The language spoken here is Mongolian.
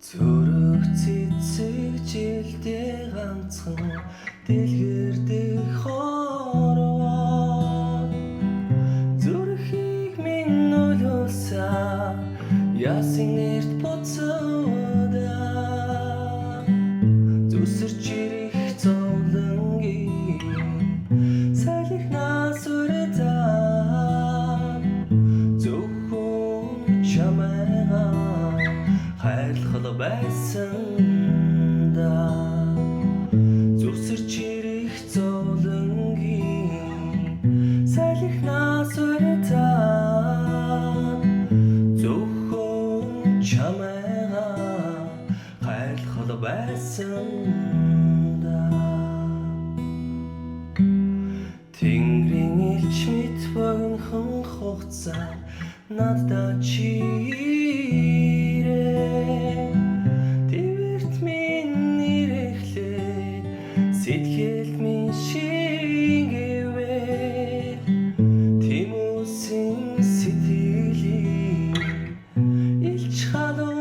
Зүрх цэцэг жилдээ ганцхан дэлгэрдэг хорвоо зүрхийг минь нөлөөлсөн ясын эрт буцаадаа зүсэрч ирэх зовлонгийн салхинаас урьдаа зөвхөн чамайгаа хайрлах байсан да зүсэрч ирэх зовлонгийн салхинаас урьдаа зөвхөн чамайгаа хайрлах байсан да Тэнгэрийн элч мэт богинохон хугацаа надад чирээ Твэрт минь ирэхлээр сэтгэлд минь шингэвэ Тимүсийн сэтгэлийг илч халуу